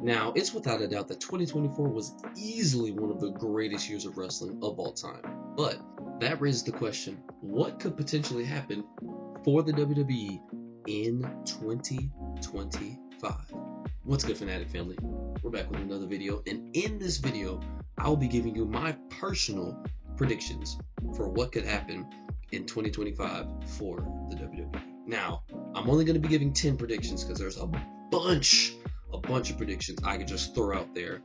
Now, it's without a doubt that 2024 was easily one of the greatest years of wrestling of all time. But that raises the question, what could potentially happen for the WWE in 2025? What's good, Fanatic family? We're back with another video, and in this video, I'll be giving you my personal predictions for what could happen in 2025 for the WWE. Now, I'm only going to be giving 10 predictions because there's a bunch of predictions I could just throw out there.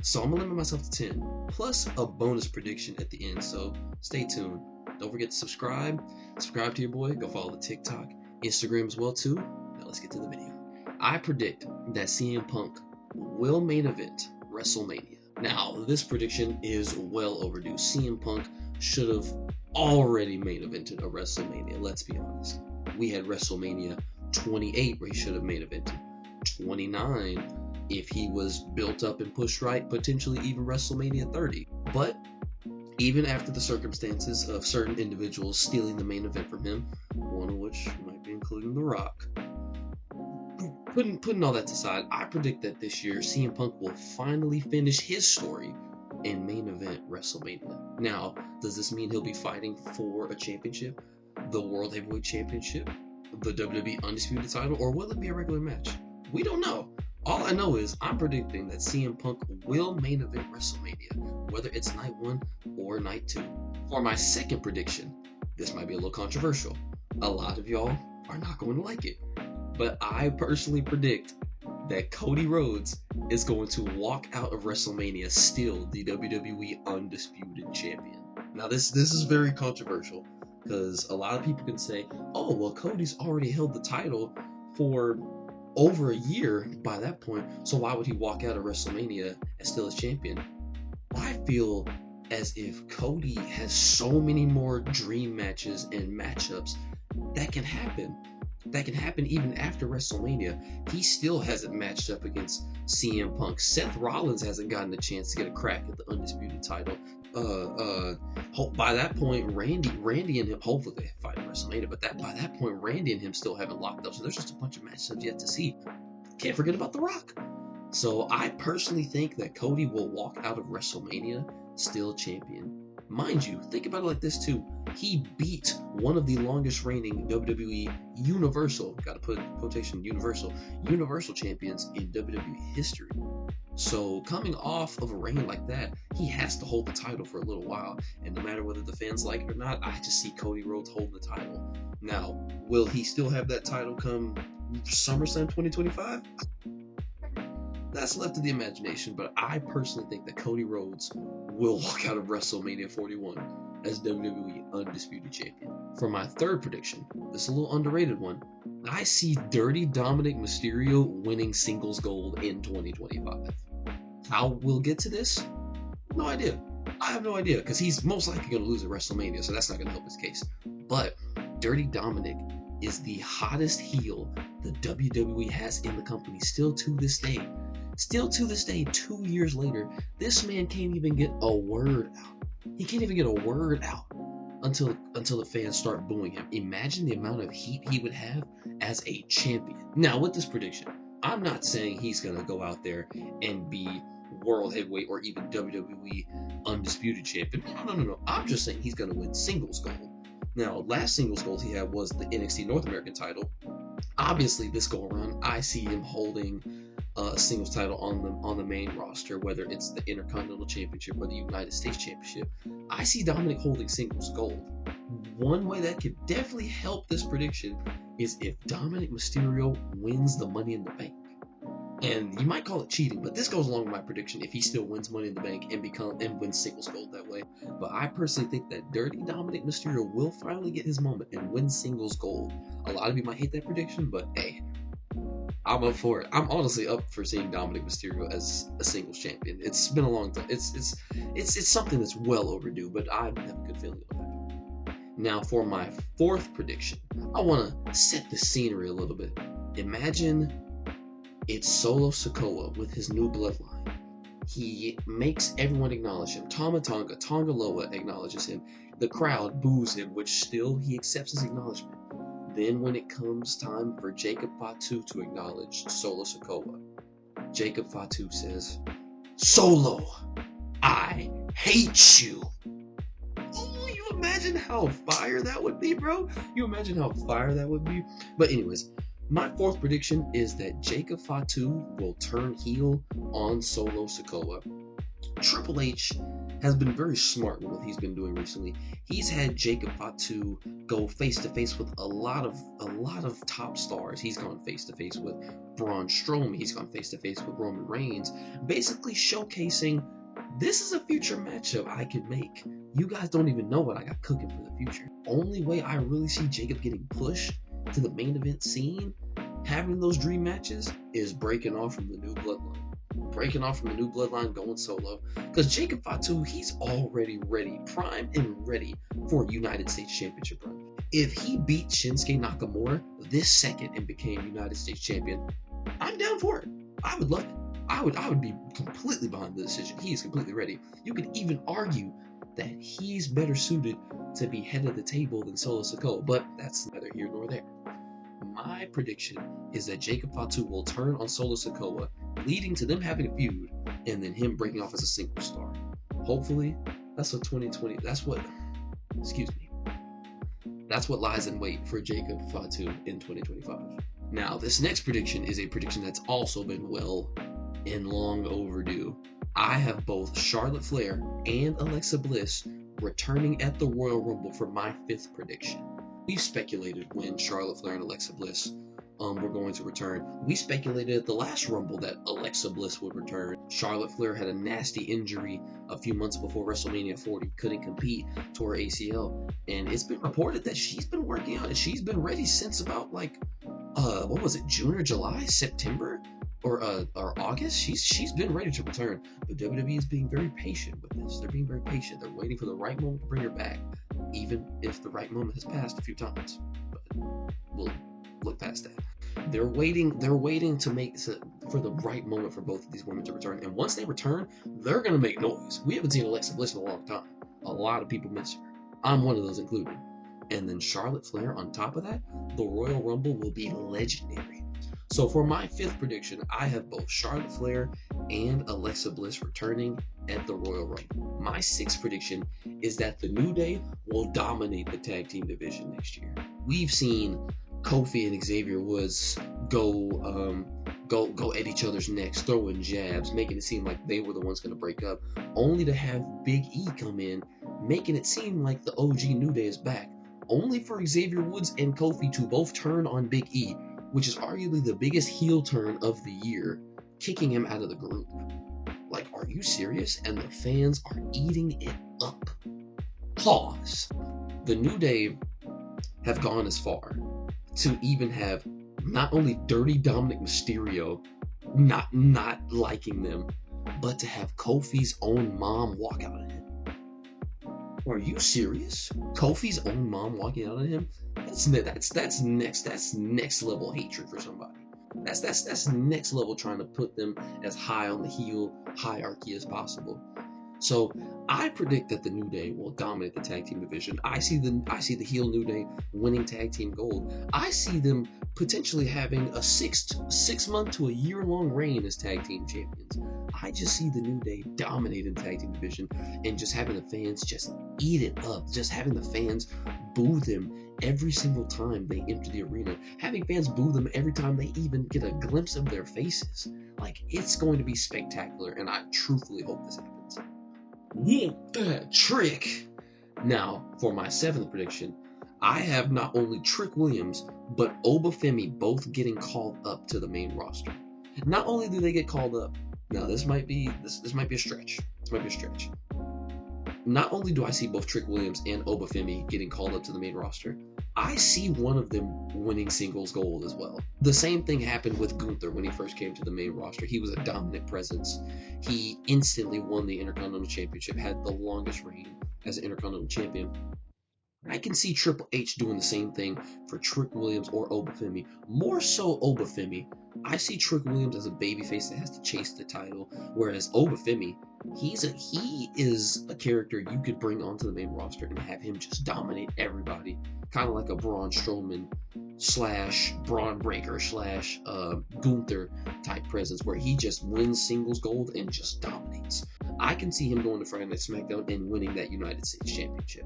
So I'm gonna limit myself to 10, plus a bonus prediction at the end. So stay tuned. Don't forget to subscribe to your boy. Go follow the TikTok, Instagram as well too. Now let's get to the video. I predict that CM Punk will main event WrestleMania. Now this prediction is well overdue. CM Punk should have already main evented a WrestleMania. Let's be honest. We had WrestleMania 28 where he should have main evented. 29 if he was built up and pushed right, potentially even WrestleMania 30. But even after the circumstances of certain individuals stealing the main event from him, one of which might be including The Rock, putting all that aside, I predict that this year CM Punk will finally finish his story and main event WrestleMania. Now, does this mean he'll be fighting for a championship, the World Heavyweight Championship, the WWE Undisputed title, or will it be a regular match? We don't know. All I know is I'm predicting that CM Punk will main event WrestleMania, whether it's night 1 or night 2. For my second prediction, this might be a little controversial. A lot of y'all are not going to like it. But I personally predict that Cody Rhodes is going to walk out of WrestleMania still the WWE Undisputed Champion. Now this is very controversial because a lot of people can say, oh, well, Cody's already held the title for over a year by that point, so why would he walk out of WrestleMania as still as champion? I feel as if Cody has so many more dream matches and matchups that can happen even after WrestleMania. He still hasn't matched up against CM Punk. Seth Rollins hasn't gotten a chance to get a crack at the Undisputed title. By that point, Randy and him, hopefully they fight at WrestleMania, but by that point, Randy and him still haven't locked up. So there's just a bunch of matchups yet to see. Can't forget about The Rock. So I personally think that Cody will walk out of WrestleMania still champion. Mind you, think about it like this too. He beat one of the longest reigning WWE Universal, gotta put quotation Universal champions in WWE history. So coming off of a reign like that, he has to hold the title for a little while. And no matter whether the fans like it or not, I just see Cody Rhodes holding the title. Now, will he still have that title come SummerSlam 2025? That's left to the imagination, but I personally think that Cody Rhodes will walk out of WrestleMania 41 as WWE Undisputed Champion. For my third prediction, this is a little underrated one, I see Dirty Dominic Mysterio winning singles gold in 2025. How we'll get to this? No idea. I have no idea, because he's most likely going to lose at WrestleMania, so that's not going to help his case. But Dirty Dominic is the hottest heel the WWE has in the company still to this day. Still to this day, 2 years later, this man can't even get a word out. He can't even get a word out until the fans start booing him. Imagine the amount of heat he would have as a champion. Now, with this prediction, I'm not saying he's going to go out there and be World Heavyweight or even WWE Undisputed Champion. No. I'm just saying he's going to win singles gold. Now, last singles gold he had was the NXT North American title. Obviously, this go around, I see him holding a singles title on the main roster, whether it's the Intercontinental Championship or the United States Championship. I see Dominic holding singles gold. One way that could definitely help this prediction is if Dominic Mysterio wins the Money in the Bank. And you might call it cheating, but this goes along with my prediction if he still wins Money in the Bank and wins singles gold that way. But I personally think that Dirty Dominic Mysterio will finally get his moment and win singles gold. A lot of you might hate that prediction, but hey, I'm up for it. I'm honestly up for seeing Dominic Mysterio as a singles champion. It's been a long time. It's something that's well overdue, but I have a good feeling it'll happen. Now for my fourth prediction, I want to set the scenery a little bit. Imagine it's Solo Sikoa with his new bloodline. He makes everyone acknowledge him. Tonga Loa acknowledges him. The crowd boos him, which still he accepts his acknowledgement. Then when it comes time for Jacob Fatu to acknowledge Solo Sikoa, Jacob Fatu says, "Solo, I hate you." Oh, you imagine how fire that would be, bro? You imagine how fire that would be? But anyways, my fourth prediction is that Jacob Fatu will turn heel on Solo Sikoa. Triple H has been very smart with what he's been doing recently. He's had Jacob Fatu go face to face with a lot of top stars. He's gone face to face with Braun Strowman. He's gone face to face with Roman Reigns, basically showcasing this is a future matchup I can make. You guys don't even know what I got cooking for the future. Only way I really see Jacob getting pushed to the main event scene, having those dream matches, is breaking off from the new bloodline. Breaking off from the new bloodline, going solo. Because Jacob Fatu, he's already ready, primed and ready for a United States Championship run. If he beat Shinsuke Nakamura this second and became United States Champion, I'm down for it. I would love it. I would be completely behind the decision. He is completely ready. You could even argue that he's better suited to be head of the table than Solo Sikoa, but that's neither here nor there. My prediction is that Jacob Fatu will turn on Solo Sikoa, leading to them having a feud, and then him breaking off as a single star. Hopefully, that's what 2020, that's what lies in wait for Jacob Fatu in 2025. Now, this next prediction is a prediction that's also been well and long overdue. I have both Charlotte Flair and Alexa Bliss returning at the Royal Rumble for my fifth prediction. We've speculated when Charlotte Flair and Alexa Bliss were going to return. We speculated at the last Rumble that Alexa Bliss would return. Charlotte Flair had a nasty injury a few months before WrestleMania 40, couldn't compete, tore ACL, and it's been reported that she's been working out and she's been ready since about what was it, June or July, September, or August. She's been ready to return, but WWE is being very patient with this. They're being very patient. They're waiting for the right moment to bring her back, even if the right moment has passed a few times. But we'll look past that. They're waiting for the right moment for both of these women to return, and once they return, they're gonna make noise. We haven't seen Alexa Bliss in a long time. A lot of people miss her. I'm one of those included. And then Charlotte Flair on top of that, the Royal Rumble will be legendary. So for my fifth prediction, I have both Charlotte Flair and Alexa Bliss returning at the Royal Rumble. My sixth prediction is that the New Day will dominate the tag team division next year. We've seen Kofi and Xavier Woods go at each other's necks, throwing jabs, making it seem like they were the ones going to break up, only to have Big E come in, making it seem like the OG New Day is back, only for Xavier Woods and Kofi to both turn on Big E, which is arguably the biggest heel turn of the year, kicking him out of the group. Like, are you serious? And the fans are eating it up. Pause. The New Day have gone as far to even have not only Dirty Dominic Mysterio not liking them, but to have Kofi's own mom walk out on him. Are you serious? Kofi's own mom walking out on him? That's next level hatred for somebody. That's next level trying to put them as high on the heel hierarchy as possible. So I predict that the New Day will dominate the tag team division. I see the heel New Day winning tag team gold. I see them potentially having a 6 month to a year-long reign as tag team champions. I just see the New Day dominating the tag team division and just having the fans just eat it up. Just having the fans boo them every single time they enter the arena. Having fans boo them every time they even get a glimpse of their faces. Like, it's going to be spectacular, and I truthfully hope this happens. Want that trick? Now, for my seventh prediction, I have not only Trick Williams, but Obafemi both getting called up to the main roster. Not only do they get called up, now this might be a stretch. This might be a stretch. Not only do I see both Trick Williams and Obafemi getting called up to the main roster, I see one of them winning singles gold as well. The same thing happened with Gunther when he first came to the main roster. He was a dominant presence. He instantly won the Intercontinental Championship, had the longest reign as an Intercontinental Champion. I can see Triple H doing the same thing for Trick Williams or Obafemi. More so Obafemi. I see Trick Williams as a babyface that has to chase the title, whereas Obafemi, he is a character you could bring onto the main roster and have him just dominate everybody, kind of like a Braun Strowman slash Braun Breaker slash Gunther type presence where he just wins singles gold and just dominates. I can see him going to Friday Night SmackDown and winning that United States Championship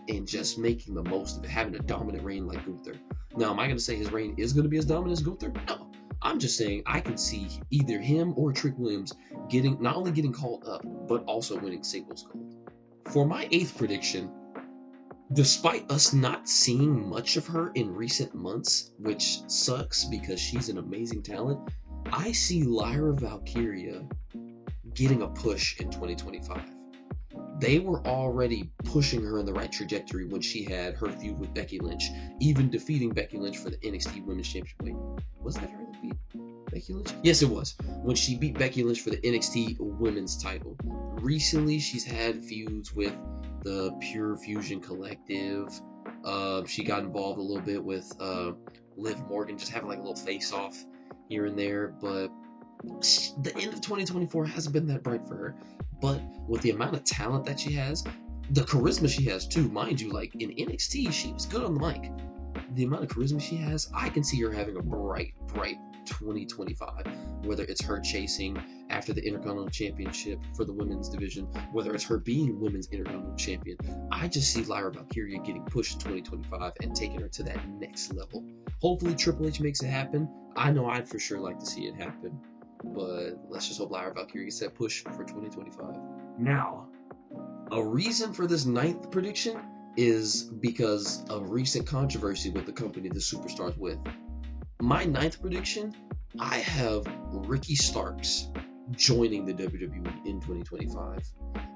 and just making the most of it, having a dominant reign like Gunther. Now, am I going to say his reign is going to be as dominant as Gunther? No. I'm just saying I can see either him or Trick Williams not only getting called up, but also winning singles gold. For my 8th prediction, despite us not seeing much of her in recent months, which sucks because she's an amazing talent, I see Lyra Valkyria getting a push in 2025. They were already pushing her in the right trajectory when she had her feud with Becky Lynch, even defeating Becky Lynch for the NXT Women's Championship. Wait, was that her that beat Becky Lynch? Yes, it was. When she beat Becky Lynch for the NXT Women's title. Recently, she's had feuds with the Pure Fusion Collective. She got involved a little bit with Liv Morgan, just having like a little face-off here and there, but the end of 2024 hasn't been that bright for her. But with the amount of talent that she has, the charisma she has too, mind you, like in NXT, she was good on the mic. The amount of charisma she has, I can see her having a bright 2025. Whether it's her chasing after the Intercontinental Championship for the women's division, whether it's her being women's Intercontinental Champion, I just see Lyra Valkyria getting pushed in 2025 and taking her to that next level. Hopefully Triple H makes it happen. I know I'd for sure like to see it happen. But let's just hope Lyra Valkyria gets that push for 2025. Now, a reason for this 9th prediction is because of recent controversy with the company the Superstars with. My 9th prediction, I have Ricky Starks joining the WWE in 2025.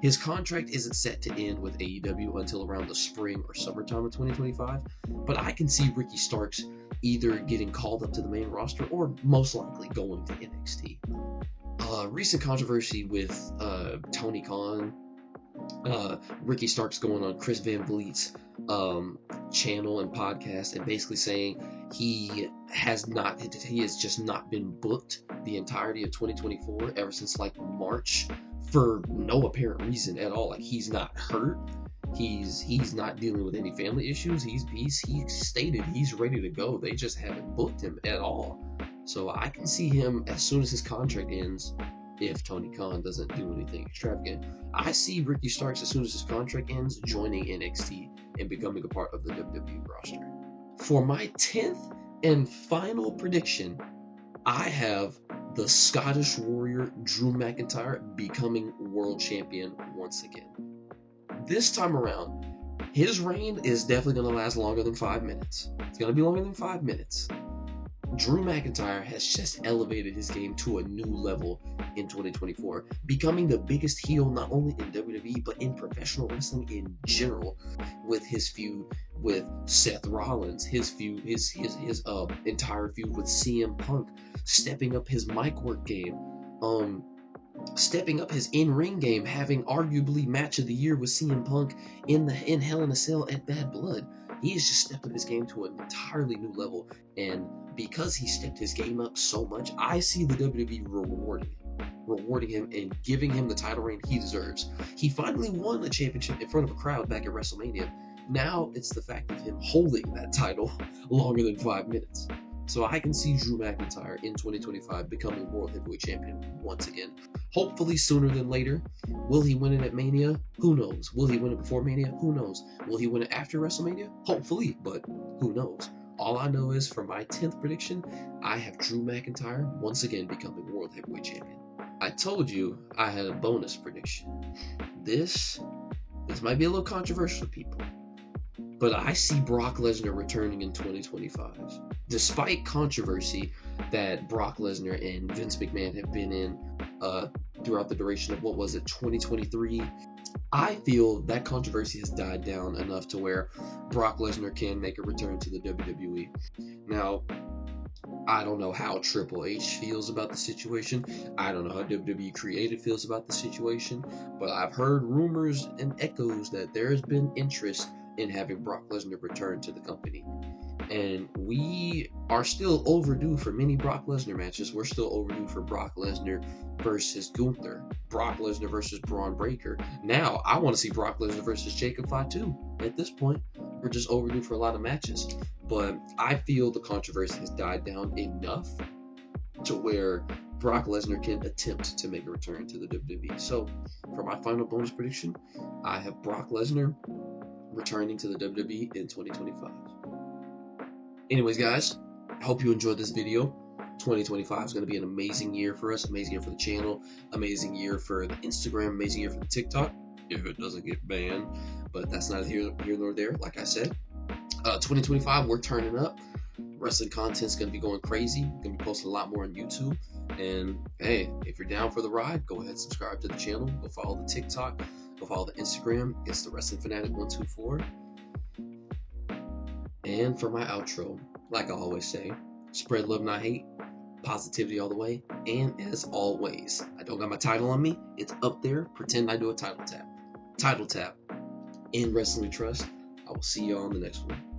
His contract isn't set to end with AEW until around the spring or summertime of 2025, but I can see Ricky Starks either getting called up to the main roster or most likely going to NXT. Recent controversy with Tony Khan, Ricky Starks going on Chris Van Vliet's channel and podcast and basically saying he has just not been booked the entirety of 2024 ever since like March for no apparent reason at all. Like he's not hurt. He's not dealing with any family issues. He stated he's ready to go. They just haven't booked him at all. So I can see him as soon as his contract ends, if Tony Khan doesn't do anything extravagant. I see Ricky Starks as soon as his contract ends joining NXT and becoming a part of the WWE roster. For my 10th and final prediction, I have the Scottish Warrior Drew McIntyre becoming world champion once again. This time around, his reign is definitely going to last longer than 5 minutes. It's going to be longer than 5 minutes. Drew McIntyre has just elevated his game to a new level in 2024, becoming the biggest heel not only in WWE but in professional wrestling in general, with his feud with Seth Rollins, his entire feud with CM Punk, stepping up his mic work game, stepping up his in-ring game, having arguably match of the year with CM Punk in Hell in a Cell at Bad Blood. He has just stepped up his game to an entirely new level, and because he stepped his game up so much, I see the WWE rewarding him and giving him the title reign he deserves. He finally won the championship in front of a crowd back at WrestleMania. Now it's the fact of him holding that title longer than 5 minutes. So I can see Drew McIntyre in 2025 becoming World Heavyweight Champion once again. Hopefully sooner than later. Will he win it at Mania? Who knows? Will he win it before Mania? Who knows? Will he win it after WrestleMania? Hopefully, but who knows? All I know is for my 10th prediction, I have Drew McIntyre once again becoming World Heavyweight Champion. I told you I had a bonus prediction. This might be a little controversial to people, but I see Brock Lesnar returning in 2025. Despite controversy that Brock Lesnar and Vince McMahon have been in throughout the duration of, 2023, I feel that controversy has died down enough to where Brock Lesnar can make a return to the WWE. Now, I don't know how Triple H feels about the situation. I don't know how WWE Creative feels about the situation, but I've heard rumors and echoes that there has been interest in having Brock Lesnar return to the company. And we are still overdue for many Brock Lesnar matches. We're still overdue for Brock Lesnar versus Gunther, Brock Lesnar versus Braun Breaker. Now, I want to see Brock Lesnar versus Jacob Fatu at this point. we're just overdue for a lot of matches. But I feel the controversy has died down enough to where Brock Lesnar can attempt to make a return to the WWE. So for my final bonus prediction, I have Brock Lesnar returning to the WWE in 2025. Anyways, guys, I hope you enjoyed this video. 2025 is going to be an amazing year for us, amazing year for the channel, amazing year for the Instagram, amazing year for the TikTok, if it doesn't get banned, but that's not here nor there, like I said. 2025, we're turning up. Wrestling content's going to be going crazy. We're going to be posting a lot more on YouTube. And hey, if you're down for the ride, go ahead and subscribe to the channel. Go follow the TikTok. Go follow the Instagram. It's the Wrestling Fanatic 124. And for my outro, like I always say, spread love, not hate. Positivity all the way. And as always, I don't got my title on me. It's up there. Pretend I do a title tap. Title tap. In Wrestling Trust. I will see you all on the next one.